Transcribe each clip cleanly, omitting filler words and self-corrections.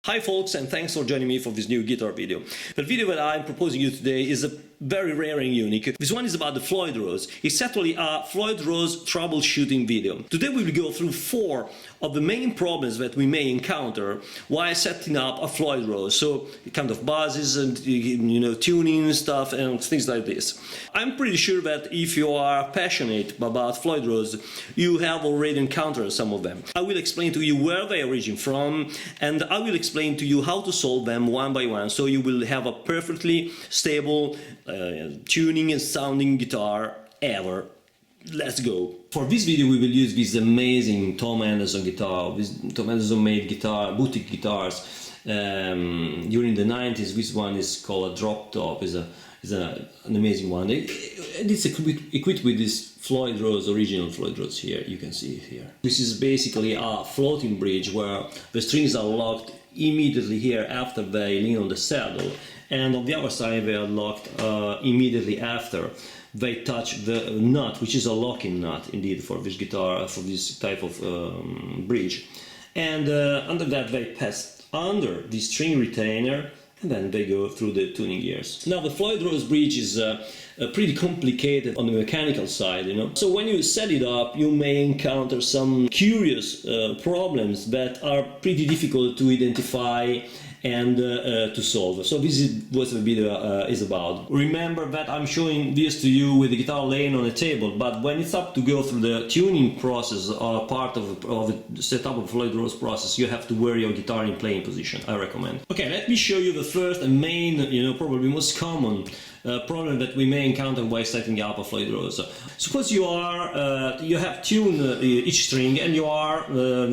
Hi folks, and thanks for joining me for this new guitar video. The video that I'm proposing you today is very rare and unique. This one is about the Floyd Rose. It's actually a Floyd Rose troubleshooting video. Today we will go through 4 of the main problems that we may encounter while setting up a Floyd Rose. So kind of buzzes and tuning stuff and things like this. I'm pretty sure that if you are passionate about Floyd Rose, you have already encountered some of them. I will explain to you where they origin from, and I will explain to you how to solve them one by one, so you will have a perfectly stable tuning and sounding guitar ever. Let's go. For this video we will use this amazing Tom Anderson guitar. This Tom Anderson made guitar, boutique guitars during the 90s. This one is called a drop top. Is an amazing one. It's equipped with this Floyd Rose, original Floyd Rose here. You can see it here. This is basically a floating bridge where the strings are locked immediately here after they lean on the saddle, and on the other side they are locked immediately after they touch the nut, which is a locking nut indeed for this guitar, for this type of bridge. And under that they pass under the string retainer, and then they go through the tuning gears. Now the Floyd Rose bridge is pretty complicated on the mechanical side, So when you set it up, you may encounter some curious problems that are pretty difficult to identify and to solve. So this is what the video is about. Remember that I'm showing this to you with the guitar laying on the table, but when it's up to go through the tuning process or part of the setup of Floyd Rose process, you have to wear your guitar in playing position, I recommend. Okay, let me show you the first and main, probably most common problem that we may encounter while setting up a Floyd Rose. Suppose you have tuned each string and you are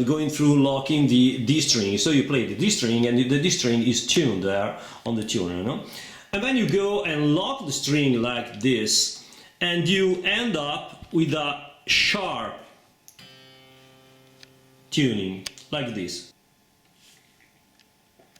going through locking the D string. So you play the D string and the D string is tuned there on the tuner, And then you go and lock the string like this, and you end up with a sharp tuning like this.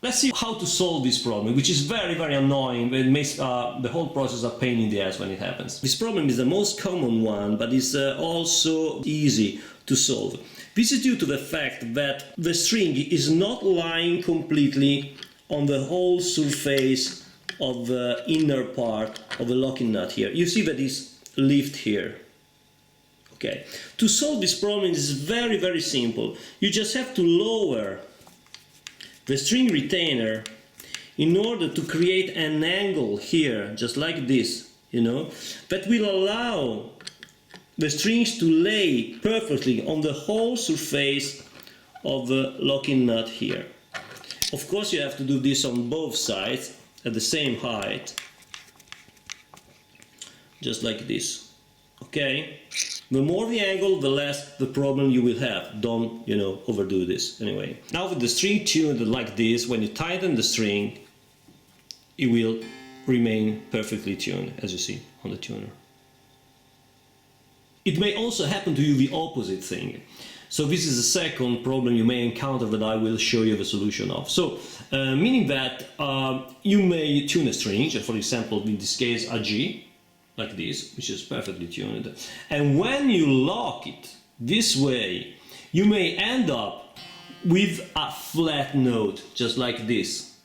Let's see how to solve this problem, which is very, very annoying. It makes the whole process a pain in the ass when it happens. This problem is the most common one, but it's also easy to solve. This is due to the fact that the string is not lying completely on the whole surface of the inner part of the locking nut here. You see that it's lift here. Okay. To solve this problem is very, very simple. You just have to lower the string retainer in order to create an angle here, just like this, that will allow the strings to lay perfectly on the whole surface of the locking nut here. Of course you have to do this on both sides at the same height, just like this, okay? The more the angle, the less the problem you will have. Don't, overdo this anyway. Now with the string tuned like this, when you tighten the string, it will remain perfectly tuned, as you see on the tuner. It may also happen to you the opposite thing. So this is the second problem you may encounter that I will show you the solution of. So, meaning that you may tune a string, for example, in this case a G, like this, which is perfectly tuned. And when you lock it this way, you may end up with a flat note, just like this.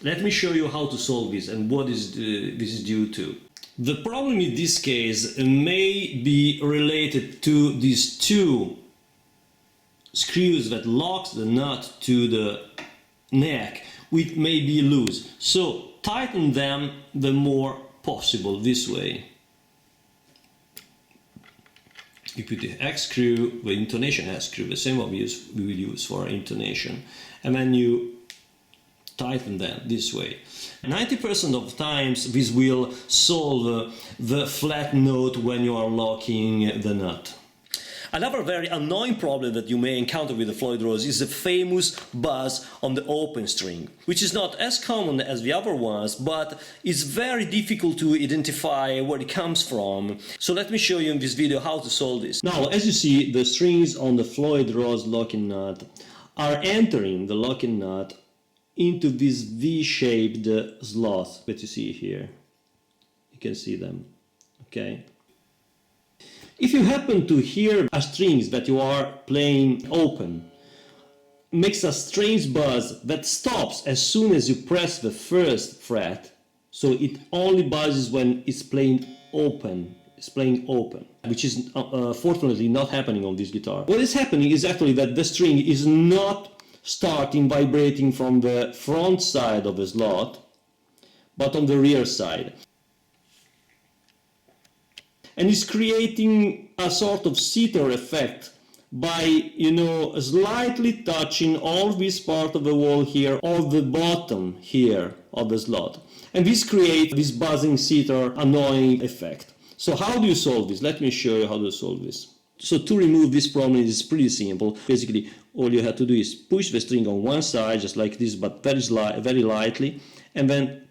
Let me show you how to solve this and what this is due to. The problem in this case may be related to these 2 screws that locks the nut to the neck, which may be loose. So tighten them the more possible this way. You put the X screw, the intonation X screw, the same one we will use for intonation, and then you tighten them this way. 90% of the times this will solve the flat note when you are locking the nut. Another very annoying problem that you may encounter with the Floyd Rose is the famous buzz on the open string, which is not as common as the other ones, but it's very difficult to identify where it comes from. So let me show you in this video how to solve this. Now, as you see, the strings on the Floyd Rose locking nut are entering the locking nut into this V-shaped slot that you see here. You can see them, okay? If you happen to hear strings that you are playing open, makes a strange buzz that stops as soon as you press the first fret. So it only buzzes when it's playing open. It's playing open, which is fortunately not happening on this guitar. What is happening is actually that the string is not starting vibrating from the front side of the slot, but on the rear side. And it's creating a sort of seater effect by, you know, slightly touching all this part of the wall here or the bottom here of the slot. And this creates this buzzing seater annoying effect. So how do you solve this? Let me show you how to solve this. So to remove this problem is pretty simple. Basically, all you have to do is push the string on one side, just like this, but very lightly, and then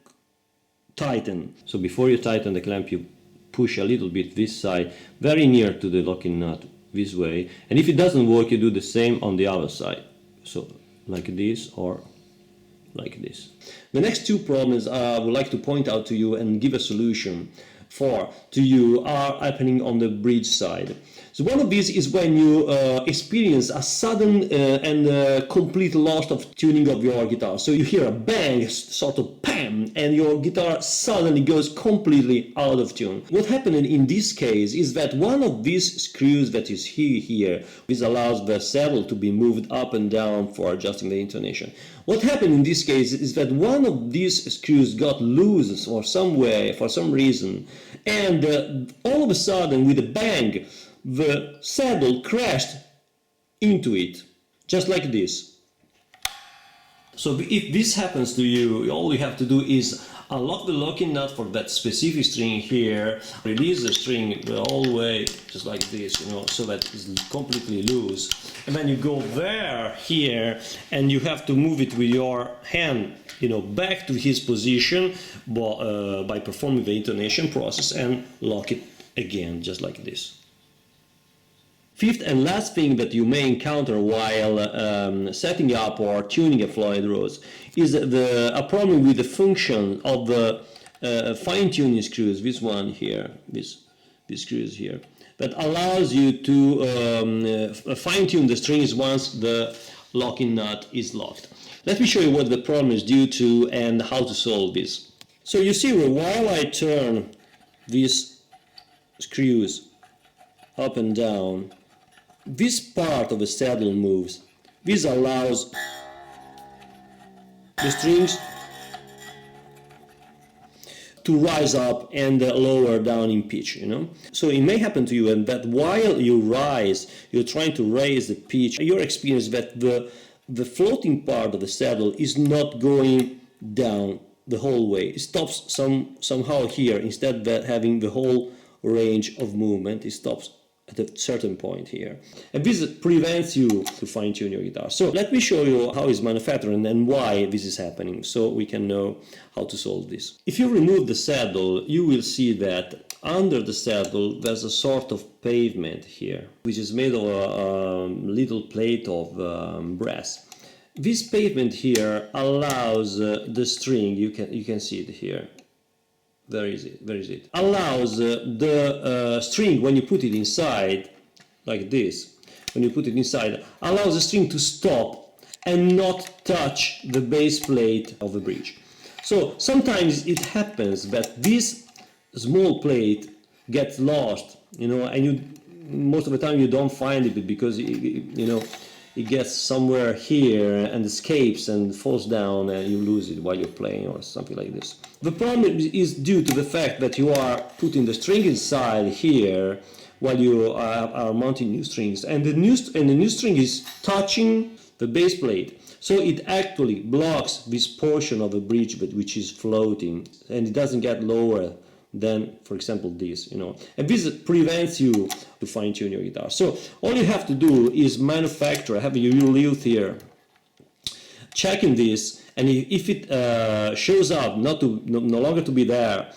tighten. So before you tighten the clamp, you push a little bit this side, very near to the locking nut, this way. And if it doesn't work, you do the same on the other side. So like this or like this. The next two problems I would like to point out to you and give a solution to you are happening on the bridge side. So one of these is when you experience a sudden and complete loss of tuning of your guitar. So you hear a bang, sort of bam, and your guitar suddenly goes completely out of tune. What happened in this case is that one of these screws that is here, this allows the saddle to be moved up and down for adjusting the intonation. What happened in this case is that one of these screws got loose for some reason, and all of a sudden, with a bang, the saddle crashed into it, just like this. So if this happens to you, all you have to do is unlock the locking nut for that specific string here, release the string all the way, just like this, you know, so that it's completely loose. And then you go there, here, and you have to move it with your hand, you know, back to his position by performing the intonation process and lock it again, just like this. Fifth and last thing that you may encounter while setting up or tuning a Floyd Rose is a problem with the function of the fine-tuning screws, this one here, this screws here, that allows you to fine-tune the strings once the locking nut is locked. Let me show you what the problem is due to and how to solve this. So you see, while I turn these screws up and down, this part of the saddle moves. This allows the strings to rise up and lower down in pitch, you know. So it may happen to you and that while you're trying to raise the pitch, you're experiencing that the floating part of the saddle is not going down the whole way. It stops somehow here. Instead of having the whole range of movement, it stops at a certain point here. And this prevents you to fine-tune your guitar. So let me show you how it's manufactured and why this is happening, so we can know how to solve this. If you remove the saddle, you will see that under the saddle there's a sort of pavement here, which is made of a little plate of brass. This pavement here allows the string, you can see it here. Where is it? Allows the string, when you put it inside, like this, when you put it inside, allows the string to stop and not touch the base plate of the bridge. So sometimes it happens that this small plate gets lost, you know, and most of the time you don't find it because it gets somewhere here and escapes and falls down and you lose it while you're playing or something like this. The problem is due to the fact that you are putting the string inside here while you are mounting new strings, and the new string is touching the base plate. So it actually blocks this portion of the bridge which is floating, and it doesn't get lower than, for example, this, you know. And this prevents you to fine-tune your guitar. So all you have to do is manufacture, have your luthier checking this, and if it shows up no longer to be there,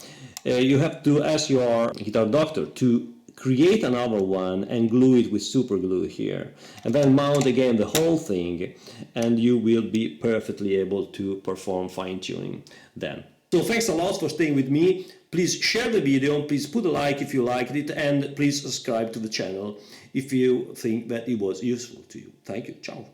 you have to ask your guitar doctor to create another one and glue it with super glue here, and then mount again the whole thing, and you will be perfectly able to perform fine-tuning then. So thanks a lot for staying with me. Please share the video, please put a like if you liked it, and please subscribe to the channel if you think that it was useful to you. Thank you. Ciao.